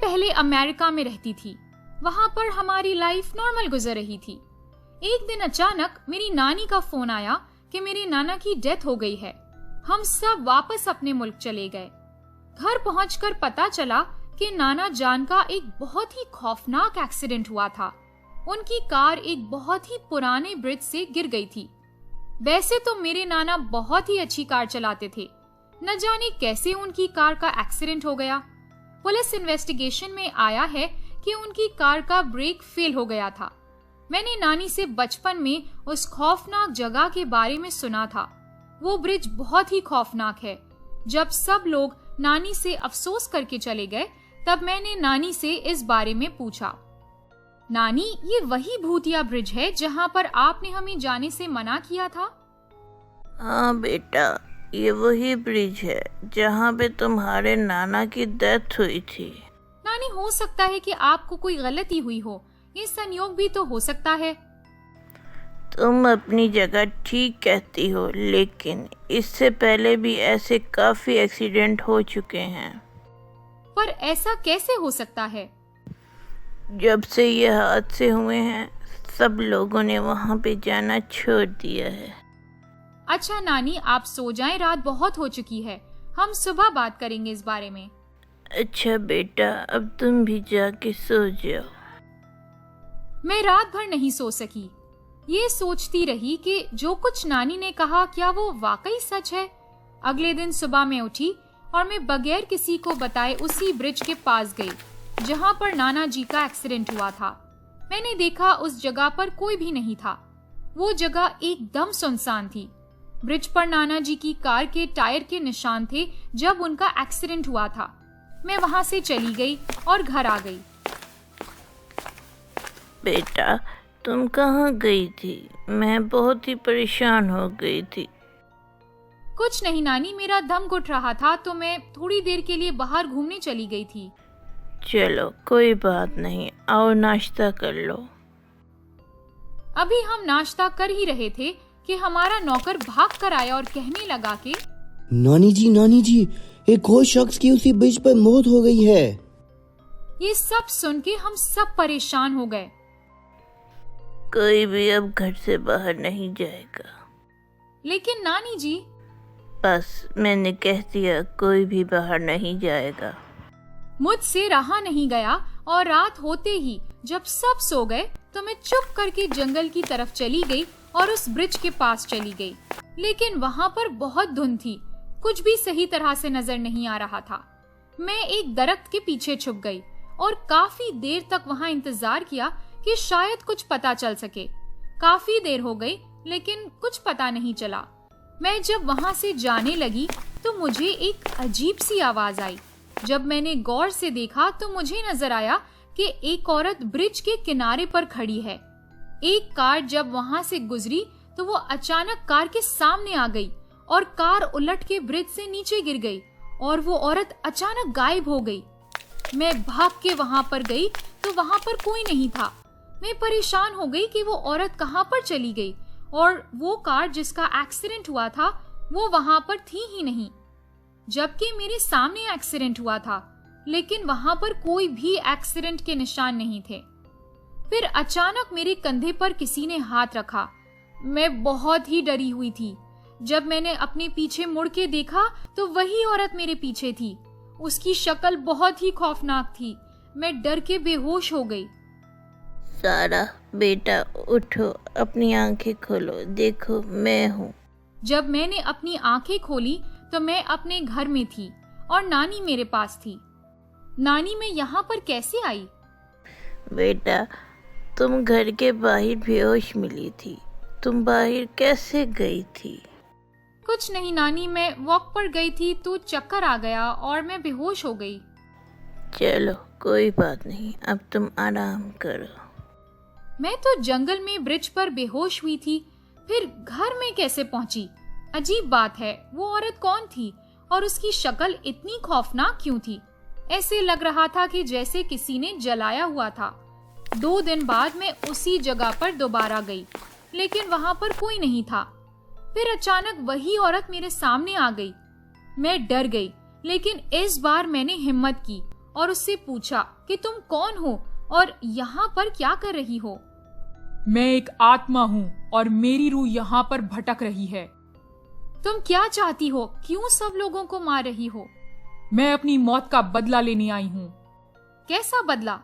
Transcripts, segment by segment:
पहले अमेरिका में रहती थी। वहाँ पर हमारी लाइफ नॉर्मल गुजर रही थी। एक दिन अचानक मेरी नानी का फोन आया कि मेरे नाना की डेथ हो गई है। हम सब वापस अपने मुल्क चले गए। घर पहुंचकर पता चला कि नाना जान का एक बहुत ही खौफनाक एक्सीडेंट हुआ था। उनकी कार एक बहुत ही पुराने ब्रिज से गिर गई थी। वैसे तो मेरे नाना बहुत ही अच्छी कार चलाते थे, न जाने कैसे उनकी कार का एक्सीडेंट हो गया। पुलिस इन्वेस्टिगेशन में आया है कि उनकी कार का ब्रेक फेल हो गया था। मैंने नानी से बचपन में उस खौफनाक जगह के बारे में सुना था। वो ब्रिज बहुत ही खौफनाक है। जब सब लोग नानी से अफसोस करके चले गए, तब मैंने नानी से इस बारे में पूछा। नानी, ये वही भूतिया ब्रिज है जहाँ पर आपने हमें जाने से मना किया था? हाँ बेटा, ये वही ब्रिज है जहाँ पे तुम्हारे नाना की डेथ हुई थी। नानी, हो सकता है कि आपको कोई गलती हुई हो। ये संयोग भी तो हो सकता है। तुम अपनी जगह ठीक कहती हो, लेकिन इससे पहले भी ऐसे काफी एक्सीडेंट हो चुके हैं। पर ऐसा कैसे हो सकता है? जब से ये हादसे हुए हैं, सब लोगों ने वहाँ पे जाना छोड़ दिया है। अच्छा नानी, आप सो जाएं, रात बहुत हो चुकी है। हम सुबह बात करेंगे इस बारे में। अच्छा बेटा, अब तुम भी जाके सो जाओ। मैं रात भर नहीं सो सकी। ये सोचती रही कि जो कुछ नानी ने कहा क्या वो वाकई सच है। अगले दिन सुबह मैं उठी और मैं बगैर किसी को बताए उसी ब्रिज के पास गई जहाँ पर नाना जी का एक्सीडेंट हुआ था। मैंने देखा उस जगह पर कोई भी नहीं था। वो जगह एकदम सुनसान थी। ब्रिज पर नाना जी की कार के टायर के निशान थे जब उनका एक्सीडेंट हुआ था। मैं वहाँ से चली गई और घर आ गई। बेटा, तुम कहाँ गई थी? मैं बहुत ही परेशान हो गई थी। कुछ नहीं नानी, मेरा दम घुट रहा था तो मैं थोड़ी देर के लिए बाहर घूमने चली गई थी। चलो कोई बात नहीं, आओ नाश्ता कर लो। अभी हम नाश्ता कर ही रहे थे कि हमारा नौकर भाग कर आया और कहने लगा कि नानी जी, एक और शख्स की उसी ब्रिज पर मौत हो गई है। ये सब सुन के हम सब परेशान हो गए। कोई भी अब घर से बाहर नहीं जाएगा। लेकिन नानी जी। बस मैंने कह दिया, कोई भी बाहर नहीं जाएगा। मुझसे रहा नहीं गया और रात होते ही जब सब सो गए तो मैं चुप करके जंगल की तरफ चली गई और उस ब्रिज के पास चली गई। लेकिन वहाँ पर बहुत धुंध थी, कुछ भी सही तरह से नजर नहीं आ रहा था। मैं एक दरख्त के पीछे छुप गई और काफी देर तक वहाँ इंतजार किया कि शायद कुछ पता चल सके। काफी देर हो गई लेकिन कुछ पता नहीं चला। मैं जब वहाँ से जाने लगी तो मुझे एक अजीब सी आवाज आई। जब मैंने गौर से देखा तो मुझे नजर आया कि एक औरत ब्रिज के किनारे पर खड़ी है। एक कार जब वहां से गुजरी तो वो अचानक कार के सामने आ गई और कार उलट के ब्रिज से नीचे गिर गई और वो औरत अचानक गायब हो गई। मैं भाग के वहां पर गई तो वहां पर कोई नहीं था। मैं परेशान हो गई कि वो औरत कहां पर चली गई और वो कार जिसका एक्सीडेंट हुआ था वो वहां पर थी ही नहीं, जबकि मेरे सामने एक्सीडेंट हुआ था। लेकिन वहां पर कोई भी एक्सीडेंट के निशान नहीं थे। फिर अचानक मेरे कंधे पर किसी ने हाथ रखा। मैं बहुत ही डरी हुई थी। जब मैंने अपने पीछे मुड़ के देखा तो वही औरत मेरे पीछे थी। उसकी शक्ल बहुत ही खौफनाक थी। मैं डर के बेहोश हो गई। सारा बेटा उठो, अपनी आंखें खोलो, देखो मैं हूँ। जब मैंने अपनी आंखें खोली तो मैं अपने घर में थी और नानी मेरे पास थी। नानी, मैं यहाँ पर कैसे आई? बेटा, तुम घर के बाहर बेहोश मिली थी। तुम बाहर कैसे गई थी? कुछ नहीं नानी, मैं वॉक पर गई थी तो चक्कर आ गया और मैं बेहोश हो गई। चलो कोई बात नहीं, अब तुम आराम करो। मैं तो जंगल में ब्रिज पर बेहोश हुई थी, फिर घर में कैसे पहुंची? अजीब बात है, वो औरत कौन थी और उसकी शक्ल इतनी खौफनाक क्यों थी? ऐसे लग रहा था कि जैसे किसी ने जलाया हुआ था। 2 दिन बाद मैं उसी जगह पर दोबारा गई, लेकिन वहां पर कोई नहीं था। फिर अचानक वही औरत मेरे सामने आ गई। मैं डर गई, लेकिन इस बार मैंने हिम्मत की और उससे पूछा कि तुम कौन हो और यहाँ पर क्या कर रही हो। मैं एक आत्मा हूँ और मेरी रूह यहाँ पर भटक रही है। तुम क्या चाहती हो? क्यों सब लोगों को मार रही हो? मैं अपनी मौत का बदला लेने आई हूँ। कैसा बदला?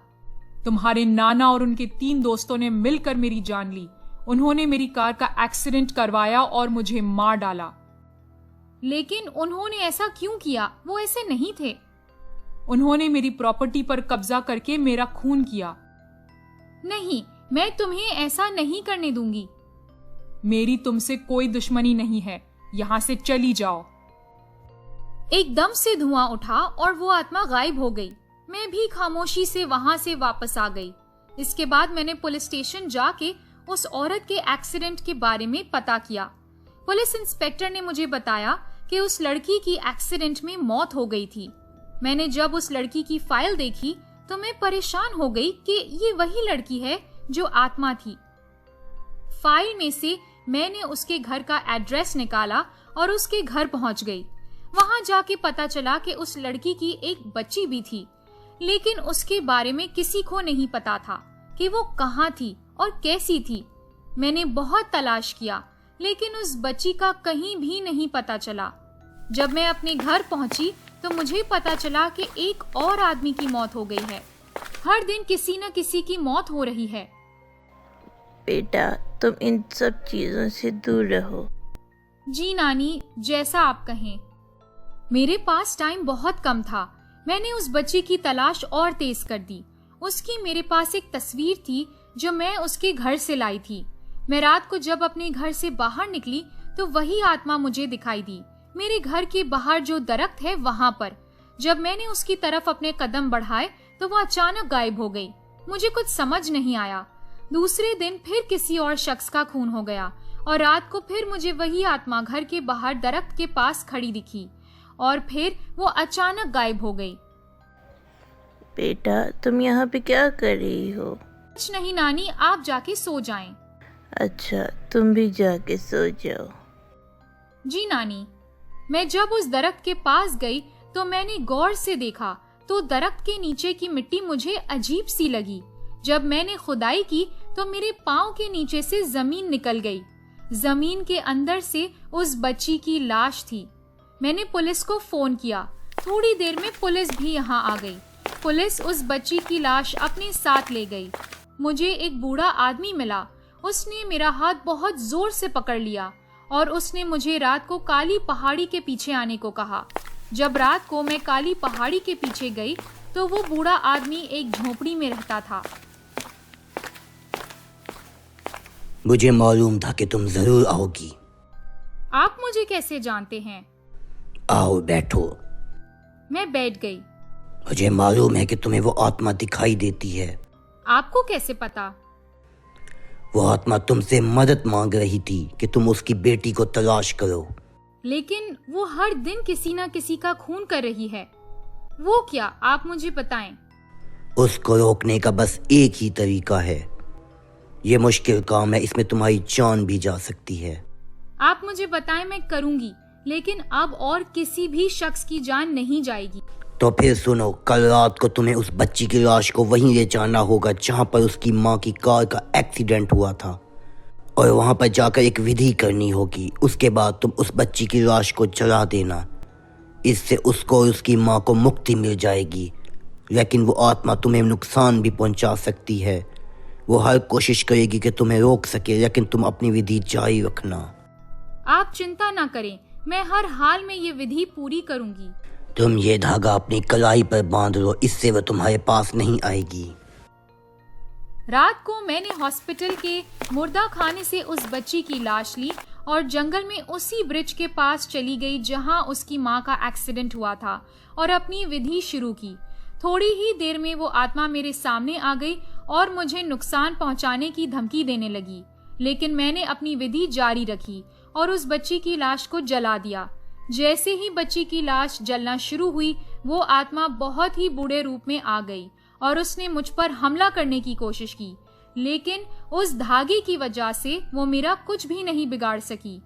तुम्हारे नाना और उनके 3 दोस्तों ने मिलकर मेरी जान ली। उन्होंने मेरी कार का एक्सीडेंट करवाया और मुझे मार डाला। लेकिन उन्होंने ऐसा क्यों किया? वो ऐसे नहीं थे। उन्होंने मेरी प्रॉपर्टी पर कब्जा करके मेरा खून किया। नहीं, मैं तुम्हें ऐसा नहीं करने दूंगी। मेरी तुमसे कोई दुश्मनी नहीं है, यहाँ से चली जाओ। एकदम से धुआं उठा और वो आत्मा गायब हो गई। मैं भी खामोशी से वहां से वापस आ गई। इसके बाद मैंने पुलिस स्टेशन जाके उस औरत के एक्सीडेंट के बारे में पता किया। पुलिस इंस्पेक्टर ने मुझे बताया कि उस लड़की की एक्सीडेंट में मौत हो गई थी। मैंने जब उस लड़की की फाइल देखी तो मैं परेशान हो गई कि ये वही लड़की है जो आत्मा थी। फाइल में से मैंने उसके घर का एड्रेस निकाला और उसके घर पहुंच गई। वहां जाके पता चला कि उस लड़की की एक बच्ची भी थी, लेकिन उसके बारे में किसी को नहीं पता था कि वो कहाँ थी और कैसी थी। मैंने बहुत तलाश किया, लेकिन उस बच्ची का कहीं भी नहीं पता चला। जब मैं अपने घर पहुंची तो मुझे पता चला कि एक और आदमी की मौत हो गई है। हर दिन किसी न किसी की मौत हो रही है। बेटा, तुम इन सब चीजों से दूर रहो। जी नानी, जैसा आप कहें। मेरे पास टाइम बहुत कम था। मैंने उस बच्ची की तलाश और तेज कर दी। उसकी मेरे पास एक तस्वीर थी जो मैं उसके घर से लाई थी। मैं रात को जब अपने घर से बाहर निकली तो वही आत्मा मुझे दिखाई दी, मेरे घर के बाहर जो दरख्त है वहां पर। जब मैंने उसकी तरफ अपने कदम बढ़ाए तो वो अचानक गायब हो गई। मुझे कुछ समझ नहीं आया। दूसरे दिन फिर किसी और शख्स का खून हो गया और रात को फिर मुझे वही आत्मा घर के बाहर दरख्त के पास खड़ी दिखी और फिर वो अचानक गायब हो गई। बेटा, तुम यहाँ पे क्या कर रही हो? कुछ नहीं नानी, आप जाके सो जाएं। अच्छा, तुम भी जाके सो जाओ। जी नानी। मैं जब उस दरख्त के पास गई तो मैंने गौर से देखा तो दरख्त के नीचे की मिट्टी मुझे अजीब सी लगी। जब मैंने खुदाई की तो मेरे पाँव के नीचे से जमीन निकल गई। जमीन के अंदर से उस बच्ची की लाश थी। मैंने पुलिस को फोन किया। थोड़ी देर में पुलिस भी यहाँ आ गई। पुलिस उस बच्ची की लाश अपने साथ ले गई। मुझे एक बूढ़ा आदमी मिला। उसने मेरा हाथ बहुत जोर से पकड़ लिया और उसने मुझे रात को काली पहाड़ी के पीछे आने को कहा। जब रात को मैं काली पहाड़ी के पीछे गई तो वो बूढ़ा आदमी एक झोपड़ी में रहता था। मुझे मालूम था कि तुम जरूर आओगी। आप मुझे कैसे जानते हैं? आओ बैठो। मैं बैठ गई। मुझे मालूम है कि तुम्हें वो आत्मा दिखाई देती है। आपको कैसे पता? वो आत्मा तुमसे मदद मांग रही थी कि तुम उसकी बेटी को तलाश करो। लेकिन वो हर दिन किसी न किसी का खून कर रही है। वो क्या, आप मुझे बताएं। उसको रोकने का बस एक ही तरीका है। ये मुश्किल काम है, इसमें तुम्हारी जान भी जा सकती है। आप मुझे बताएं, मैं करूंगी, लेकिन अब और किसी भी शख्स की जान नहीं जाएगी। तो फिर सुनो, कल रात को तुम्हें उस बच्ची की लाश को वहीं ले जाना होगा जहां पर उसकी माँ की कार का एक्सीडेंट हुआ था, और वहां पर जाकर एक विधि करनी होगी। उसके बाद तुम उस बच्ची की लाश को जला देना। इससे उसको और उसकी माँ को मुक्ति मिल जाएगी, लेकिन वो आत्मा तुम्हें नुकसान भी पहुंचा सकती है। वो हर कोशिश करेगी कि तुम्हें रोक सके, लेकिन तुम अपनी विधि जारी रखना। आप चिंता ना करें, मैं हर हाल में ये विधि पूरी करूंगी। तुम ये धागा अपनी कलाई पर बांध लो, इससे वह तुम्हारे पास नहीं आएगी। रात को मैंने हॉस्पिटल के मुर्दा खाने से उस बच्ची की लाश ली और जंगल में उसी ब्रिज के पास चली गई जहां उसकी माँ का एक्सीडेंट हुआ था और अपनी विधि शुरू की। थोड़ी ही देर में वो आत्मा मेरे सामने आ गई और मुझे नुकसान पहुंचाने की धमकी देने लगी, लेकिन मैंने अपनी विधि जारी रखी और उस बच्ची की लाश को जला दिया। जैसे ही बच्ची की लाश जलना शुरू हुई, वो आत्मा बहुत ही बुरे रूप में आ गई और उसने मुझ पर हमला करने की कोशिश की, लेकिन उस धागे की वजह से वो मेरा कुछ भी नहीं बिगाड़ सकी।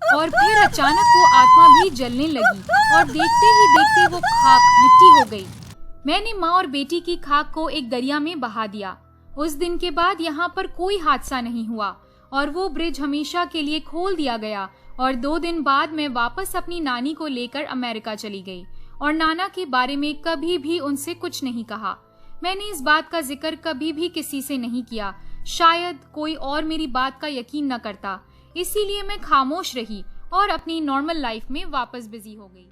और फिर अचानक वो आत्मा भी जलने लगी और देखते ही देखते वो खाक मिट्टी हो गई। मैंने माँ और बेटी की खाक को एक दरिया में बहा दिया। उस दिन के बाद यहाँ पर कोई हादसा नहीं हुआ और वो ब्रिज हमेशा के लिए खोल दिया गया और 2 दिन बाद मैं वापस अपनी नानी को लेकर अमेरिका चली गई और नाना के बारे में कभी भी उनसे कुछ नहीं कहा। मैंने इस बात का जिक्र कभी भी किसी से नहीं किया। शायद कोई और मेरी बात का यकीन न करता, इसीलिए मैं खामोश रही और अपनी नॉर्मल लाइफ में वापस बिजी हो गई।